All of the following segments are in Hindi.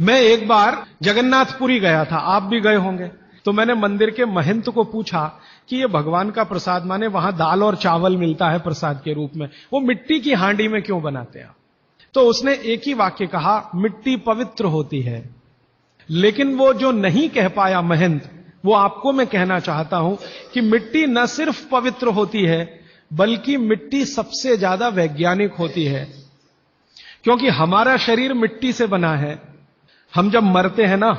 मैं एक बार जगन्नाथपुरी गया था, आप भी गए होंगे। तो मैंने मंदिर के महंत को पूछा कि ये भगवान का प्रसाद, माने वहां दाल और चावल मिलता है प्रसाद के रूप में, वो मिट्टी की हांडी में क्यों बनाते हैं? तो उसने एक ही वाक्य कहा, मिट्टी पवित्र होती है। लेकिन वो जो नहीं कह पाया महंत, वो आपको मैं कहना चाहता हूं कि मिट्टी न सिर्फ पवित्र होती है, बल्कि मिट्टी सबसे ज्यादा वैज्ञानिक होती है। क्योंकि हमारा शरीर मिट्टी से बना है। हम जब मरते हैं ना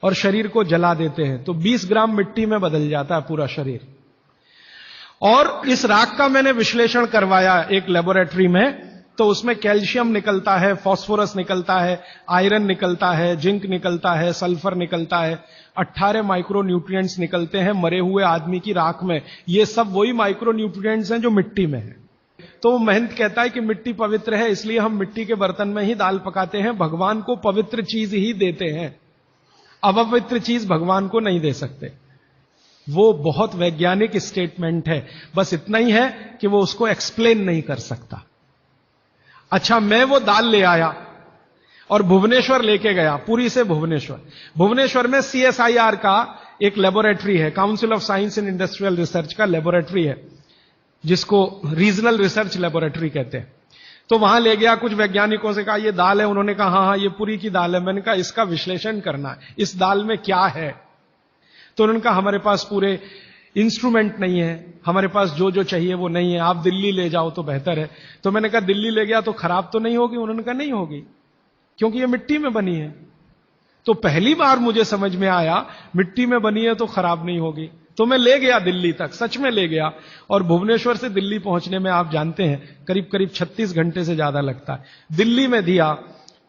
और शरीर को जला देते हैं तो 20 ग्राम मिट्टी में बदल जाता है पूरा शरीर। और इस राख का मैंने विश्लेषण करवाया एक लेबोरेटरी में, तो उसमें कैल्शियम निकलता है, फास्फोरस निकलता है, आयरन निकलता है, जिंक निकलता है, सल्फर निकलता है, 18 माइक्रो न्यूट्रिएंट्स निकलते हैं मरे हुए आदमी की राख में। ये सब वही माइक्रो न्यूट्रिएंट्स हैं जो मिट्टी में है। तो महंत कहता है कि मिट्टी पवित्र है, इसलिए हम मिट्टी के बर्तन में ही दाल पकाते हैं, भगवान को पवित्र चीज ही देते हैं, अपवित्र चीज भगवान को नहीं दे सकते। वो बहुत वैज्ञानिक स्टेटमेंट है, बस इतना ही है कि वो उसको एक्सप्लेन नहीं कर सकता। अच्छा, मैं वो दाल ले आया और भुवनेश्वर लेके गया, पुरी से भुवनेश्वर। भुवनेश्वर में CSIR का एक लेबोरेटरी है, council of science and industrial research का लेबोरेटरी है, जिसको रीजनल रिसर्च लेबोरेटरी कहते हैं। तो वहां ले गया, कुछ वैज्ञानिकों से कहा ये दाल है, उन्होंने कहा हाँ ये पुरी की दाल है। मैंने कहा इसका विश्लेषण करना है, इस दाल में क्या है? तो उन्होंने कहा हमारे पास पूरे इंस्ट्रूमेंट नहीं है, हमारे पास जो जो चाहिए वो नहीं है, आप दिल्ली ले जाओ तो बेहतर है। तो मैंने कहा दिल्ली ले गया तो खराब तो नहीं होगी? उन्होंने कहा नहीं होगी, क्योंकि ये मिट्टी में बनी है। तो पहली बार मुझे समझ में आया मिट्टी में बनी है तो खराब नहीं होगी। तो मैं ले गया दिल्ली तक, सच में ले गया। और भुवनेश्वर से दिल्ली पहुंचने में आप जानते हैं करीब करीब 36 घंटे से ज्यादा लगता है। दिल्ली में दिया,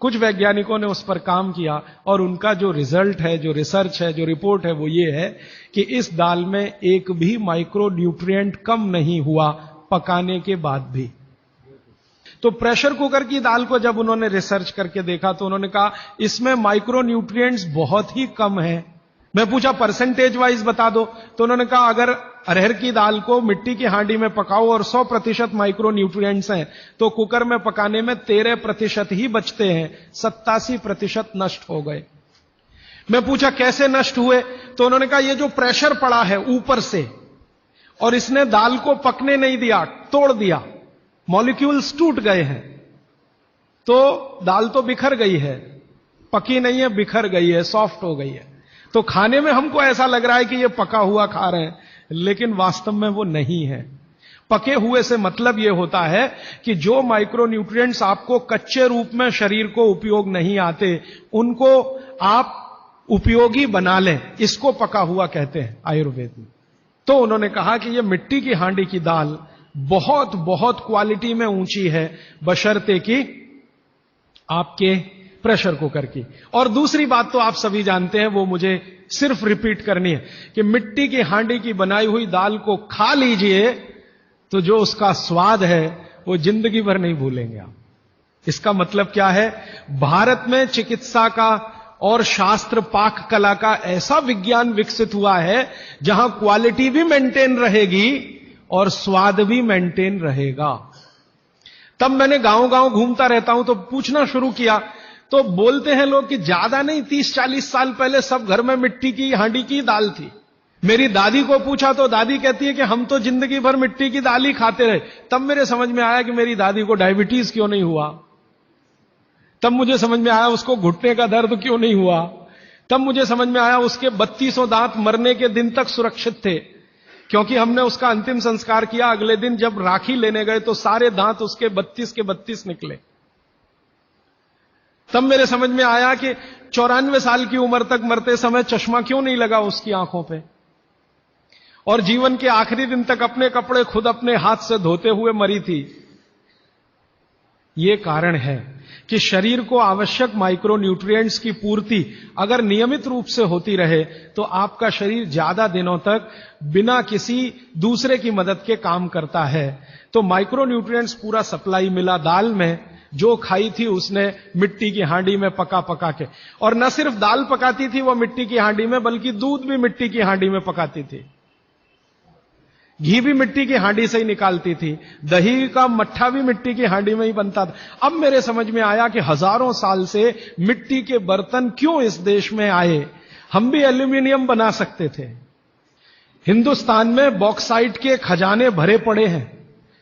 कुछ वैज्ञानिकों ने उस पर काम किया और उनका जो रिजल्ट है, जो रिसर्च है, जो रिपोर्ट है, वो ये है कि इस दाल में एक भी माइक्रो न्यूट्रिएंट कम नहीं हुआ पकाने के बाद भी। तो प्रेशर कुकर की दाल को जब उन्होंने रिसर्च करके देखा तो उन्होंने कहा इसमें माइक्रो न्यूट्रिएंट्स बहुत ही कम है। मैं पूछा परसेंटेज वाइज बता दो, तो उन्होंने कहा अगर अरहर की दाल को मिट्टी की हांडी में पकाओ और 100% माइक्रो न्यूट्रिएंट्स हैं, तो कुकर में पकाने में 13% ही बचते हैं, 87% नष्ट हो गए। मैं पूछा कैसे नष्ट हुए? तो उन्होंने कहा ये जो प्रेशर पड़ा है ऊपर से और इसने दाल को पकने नहीं दिया, तोड़ दिया, मॉलिक्यूल्स टूट गए हैं, तो दाल तो बिखर गई है, पकी नहीं है, बिखर गई है, सॉफ्ट हो गई है। तो खाने में हमको ऐसा लग रहा है कि ये पका हुआ खा रहे हैं, लेकिन वास्तव में वो नहीं है। पके हुए से मतलब यह होता है कि जो माइक्रो न्यूट्रिएंट्स आपको कच्चे रूप में शरीर को उपयोग नहीं आते, उनको आप उपयोगी बना लें, इसको पका हुआ कहते हैं आयुर्वेद में। तो उन्होंने कहा कि यह मिट्टी की हांडी की दाल बहुत बहुत क्वालिटी में ऊंची है, बशर्ते कि आपके प्रेशर कुकर की। और दूसरी बात तो आप सभी जानते हैं, वो मुझे सिर्फ रिपीट करनी है कि मिट्टी की हांडी की बनाई हुई दाल को खा लीजिए तो जो उसका स्वाद है वो जिंदगी भर नहीं भूलेंगे आप। इसका मतलब क्या है? भारत में चिकित्सा का और शास्त्र पाक कला का ऐसा विज्ञान विकसित हुआ है जहां क्वालिटी भी मेंटेन रहेगी और स्वाद भी मेंटेन रहेगा। तब मैंने गांव गांव घूमता रहता हूं तो पूछना शुरू किया, तो बोलते हैं लोग कि ज्यादा नहीं, 30-40 साल पहले सब घर में मिट्टी की हांडी की दाल थी। मेरी दादी को पूछा तो दादी कहती है कि हम तो जिंदगी भर मिट्टी की दाल ही खाते रहे। तब मेरे समझ में आया कि मेरी दादी को डायबिटीज क्यों नहीं हुआ। तब मुझे समझ में आया उसको घुटने का दर्द क्यों नहीं हुआ। तब मुझे समझ में आया उसके 3200 दांत मरने के दिन तक सुरक्षित थे, क्योंकि हमने उसका अंतिम संस्कार किया। अगले दिन जब राखी लेने गए तो सारे दांत उसके 32 के 32 निकले। तब मेरे समझ में आया कि 94 साल की उम्र तक मरते समय चश्मा क्यों नहीं लगा उसकी आंखों पे, और जीवन के आखिरी दिन तक अपने कपड़े खुद अपने हाथ से धोते हुए मरी थी। यह कारण है कि शरीर को आवश्यक माइक्रो न्यूट्रिएंट्स की पूर्ति अगर नियमित रूप से होती रहे तो आपका शरीर ज्यादा दिनों तक बिना किसी दूसरे की मदद के काम करता है। तो माइक्रो न्यूट्रिएंट्स पूरा सप्लाई मिला दाल में, जो खाई थी उसने मिट्टी की हांडी में पका पका के। और न सिर्फ दाल पकाती थी वो मिट्टी की हांडी में, बल्कि दूध भी मिट्टी की हांडी में पकाती थी। घी भी मिट्टी की हांडी से ही निकालती थी, दही का मट्ठा भी मिट्टी की हांडी में ही बनता था। अब मेरे समझ में आया कि हजारों साल से मिट्टी के बर्तन क्यों इस देश में आए। हम भी एल्यूमिनियम बना सकते थे। हिंदुस्तान में बॉक्साइट के खजाने भरे पड़े हैं।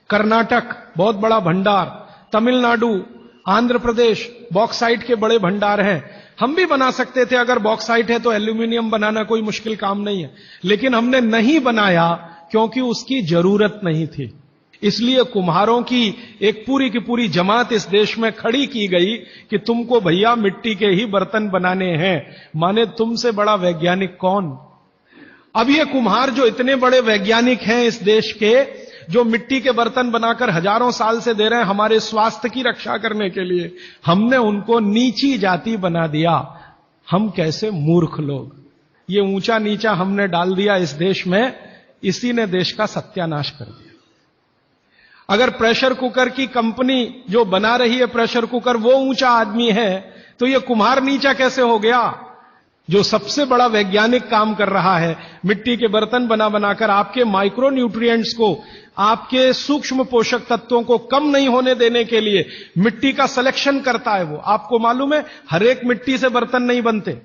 कर्नाटक बहुत बड़ा भंडार, तमिलनाडु, आंध्र प्रदेश बॉक्साइट के बड़े भंडार हैं। हम भी बना सकते थे, अगर बॉक्साइट है तो एल्यूमिनियम बनाना कोई मुश्किल काम नहीं है। लेकिन हमने नहीं बनाया क्योंकि उसकी जरूरत नहीं थी। इसलिए कुम्हारों की एक पूरी की पूरी जमात इस देश में खड़ी की गई कि तुमको भैया मिट्टी के ही बर्तन बनाने हैं। माने तुमसे बड़ा वैज्ञानिक कौन। अब ये कुम्हार जो इतने बड़े वैज्ञानिक हैं इस देश के, जो मिट्टी के बर्तन बनाकर हजारों साल से दे रहे हैं हमारे स्वास्थ्य की रक्षा करने के लिए, हमने उनको नीची जाति बना दिया। हम कैसे मूर्ख लोग, ये ऊंचा नीचा हमने डाल दिया इस देश में, इसी ने देश का सत्यानाश कर दिया। अगर प्रेशर कुकर की कंपनी जो बना रही है प्रेशर कुकर वो ऊंचा आदमी है, तो ये कुम्हार नीचा कैसे हो गया। जो सबसे बड़ा वैज्ञानिक काम कर रहा है, मिट्टी के बर्तन बना बनाकर आपके माइक्रो न्यूट्रिएंट्स को, आपके सूक्ष्म पोषक तत्वों को कम नहीं होने देने के लिए मिट्टी का सिलेक्शन करता है। वो आपको मालूम है, हर एक मिट्टी से बर्तन नहीं बनते।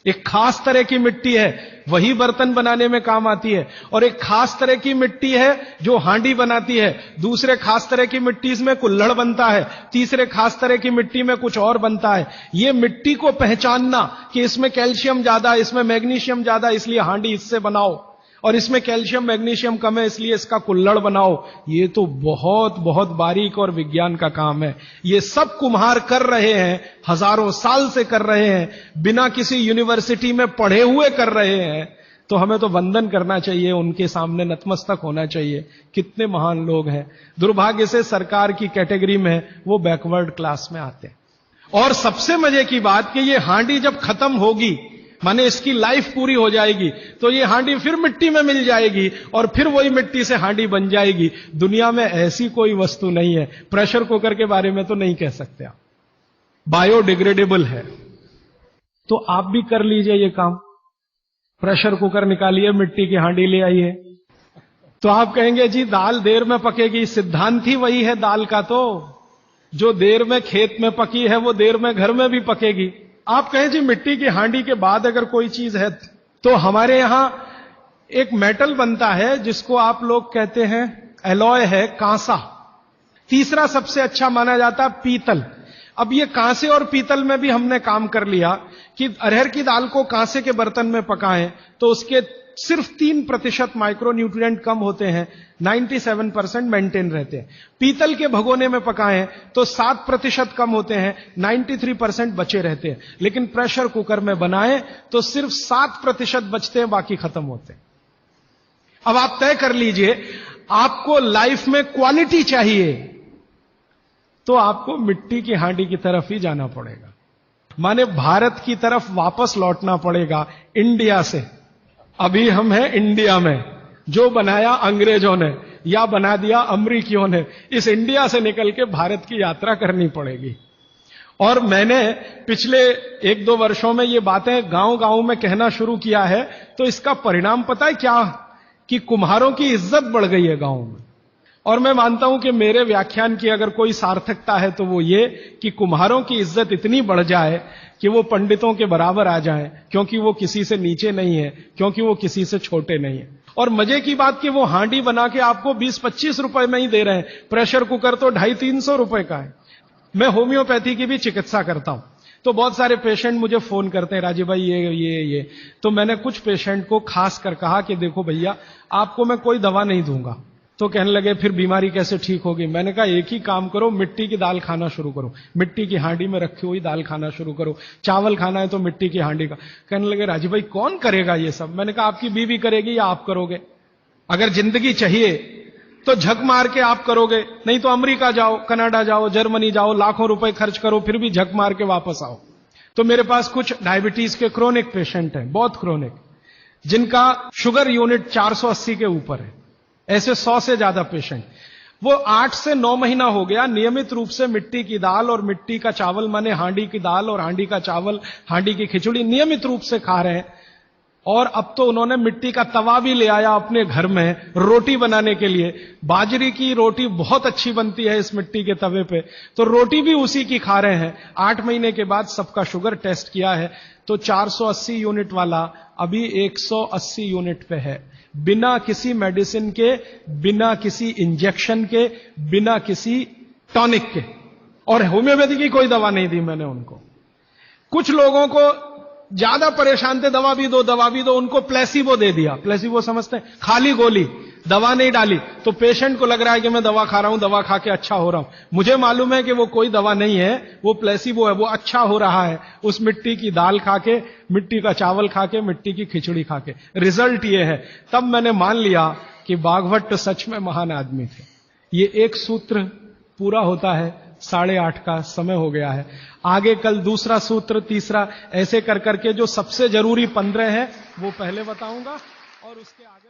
एक खास तरह की मिट्टी है वही बर्तन बनाने में काम आती है, और एक खास तरह की मिट्टी है जो हांडी बनाती है, दूसरे खास तरह की मिट्टी में कुल्हड़ बनता है, तीसरे खास तरह की मिट्टी में कुछ और बनता है। ये मिट्टी को पहचानना कि इसमें कैल्शियम ज्यादा, इसमें मैग्नीशियम ज्यादा, इसलिए हांडी इससे बनाओ, और इसमें कैल्शियम मैग्नीशियम कम है इसलिए इसका कुल्हड़ बनाओ, ये तो बहुत बहुत बारीक और विज्ञान का काम है। ये सब कुम्हार कर रहे हैं, हजारों साल से कर रहे हैं, बिना किसी यूनिवर्सिटी में पढ़े हुए कर रहे हैं। तो हमें तो वंदन करना चाहिए, उनके सामने नतमस्तक होना चाहिए। कितने महान लोग हैं। दुर्भाग्य से सरकार की कैटेगरी में वो बैकवर्ड क्लास में आते हैं। और सबसे मजे की बात कि ये हांडी जब खत्म होगी, माने इसकी लाइफ पूरी हो जाएगी, तो ये हांडी फिर मिट्टी में मिल जाएगी और फिर वही मिट्टी से हांडी बन जाएगी। दुनिया में ऐसी कोई वस्तु नहीं है। प्रेशर कुकर के बारे में तो नहीं कह सकते आप, बायोडिग्रेडेबल है। तो आप भी कर लीजिए ये काम, प्रेशर कुकर निकालिए, मिट्टी की हांडी ले आइए। तो आप कहेंगे जी दाल देर में पकेगी, सिद्धांत ही वही है दाल का, तो जो देर में खेत में पकी है वो देर में घर में भी पकेगी। आप कहें जी मिट्टी की हांडी के बाद अगर कोई चीज है, तो हमारे यहां एक मेटल बनता है जिसको आप लोग कहते हैं एलॉय है, कांसा। तीसरा सबसे अच्छा माना जाता है पीतल। अब ये कांसे और पीतल में भी हमने काम कर लिया कि अरहर की दाल को कांसे के बर्तन में पकाएं तो उसके सिर्फ 3% माइक्रो न्यूट्रिएंट कम होते हैं, 97% मेंटेन रहते हैं। पीतल के भगोने में पकाएं तो 7% कम होते हैं, 93% बचे रहते हैं। लेकिन प्रेशर कुकर में बनाएं तो सिर्फ 7% बचते हैं, बाकी खत्म होते हैं। अब आप तय कर लीजिए, आपको लाइफ में क्वालिटी चाहिए तो आपको मिट्टी की हांडी की तरफ ही जाना पड़ेगा, माने भारत की तरफ वापस लौटना पड़ेगा, इंडिया से। अभी हम हैं इंडिया में, जो बनाया अंग्रेजों ने या बना दिया अमरीकियों ने, इस इंडिया से निकल के भारत की यात्रा करनी पड़ेगी। और मैंने पिछले 1-2 वर्षों में ये बातें गांव-गांव में कहना शुरू किया है, तो इसका परिणाम पता है क्या, कि कुम्हारों की इज्जत बढ़ गई है गांव में। और मैं मानता हूं कि मेरे व्याख्यान की अगर कोई सार्थकता है तो वो ये कि कुम्हारों की इज्जत इतनी बढ़ जाए कि वो पंडितों के बराबर आ जाएं, क्योंकि वो किसी से नीचे नहीं है, क्योंकि वो किसी से छोटे नहीं है। और मजे की बात कि वो हांडी बना के आपको 20-25 रुपए में ही दे रहे हैं, प्रेशर कुकर तो 250-300 रुपए का है। मैं होम्योपैथी की भी चिकित्सा करता हूं, तो बहुत सारे पेशेंट मुझे फोन करते हैं, राजीव भाई ये। तो मैंने कुछ पेशेंट को खास कर कहा कि देखो भैया, आपको मैं कोई दवा नहीं दूंगा। तो कहने लगे फिर बीमारी कैसे ठीक होगी। मैंने कहा एक ही काम करो, मिट्टी की दाल खाना शुरू करो, मिट्टी की हांडी में रखी हुई दाल खाना शुरू करो। चावल खाना है तो मिट्टी की हांडी का। कहने लगे राजीव भाई कौन करेगा ये सब। मैंने कहा आपकी बीवी करेगी या आप करोगे। अगर जिंदगी चाहिए तो झक मार के आप करोगे, नहीं तो अमेरिका जाओ, कनाडा जाओ, जर्मनी जाओ, लाखों रुपए खर्च करो, फिर भी झक मार के वापस आओ। तो मेरे पास कुछ डायबिटीज के क्रोनिक पेशेंट हैं, बहुत क्रोनिक, जिनका शुगर यूनिट 480 के ऊपर है। ऐसे 100 से ज्यादा पेशेंट, वो 8 से 9 महीना हो गया नियमित रूप से मिट्टी की दाल और मिट्टी का चावल, माने हांडी की दाल और हांडी का चावल, हांडी की खिचड़ी नियमित रूप से खा रहे हैं। और अब तो उन्होंने मिट्टी का तवा भी ले आया अपने घर में रोटी बनाने के लिए। बाजरे की रोटी बहुत अच्छी बनती है इस मिट्टी के तवे पे, तो रोटी भी उसी की खा रहे हैं। 8 महीने के बाद सबका शुगर टेस्ट किया है तो 480 यूनिट वाला अभी 180 यूनिट पे है, बिना किसी मेडिसिन के, बिना किसी इंजेक्शन के, बिना किसी टॉनिक के। और होम्योपैथी की कोई दवा नहीं दी मैंने उनको। कुछ लोगों को ज्यादा परेशान थे, दवा भी दो दवा भी दो, उनको प्लेसिबो दे दिया। प्लेसिबो समझते हैं? खाली गोली, दवा नहीं डाली। तो पेशेंट को लग रहा है कि मैं दवा खा रहा हूं, दवा खा के अच्छा हो रहा हूं। मुझे मालूम है कि वो कोई दवा नहीं है, वो प्लेसिबो है, वो अच्छा हो रहा है उस मिट्टी की दाल खा के, मिट्टी का चावल खा के, मिट्टी की खिचड़ी खा के। रिजल्ट ये है। तब मैंने मान लिया कि बागभट्ट सच में महान आदमी थे। ये एक सूत्र पूरा होता है, 8:30 का समय हो गया है। आगे कल दूसरा सूत्र, तीसरा, ऐसे कर करके जो सबसे जरूरी 15 है वो पहले बताऊंगा और उसके आगे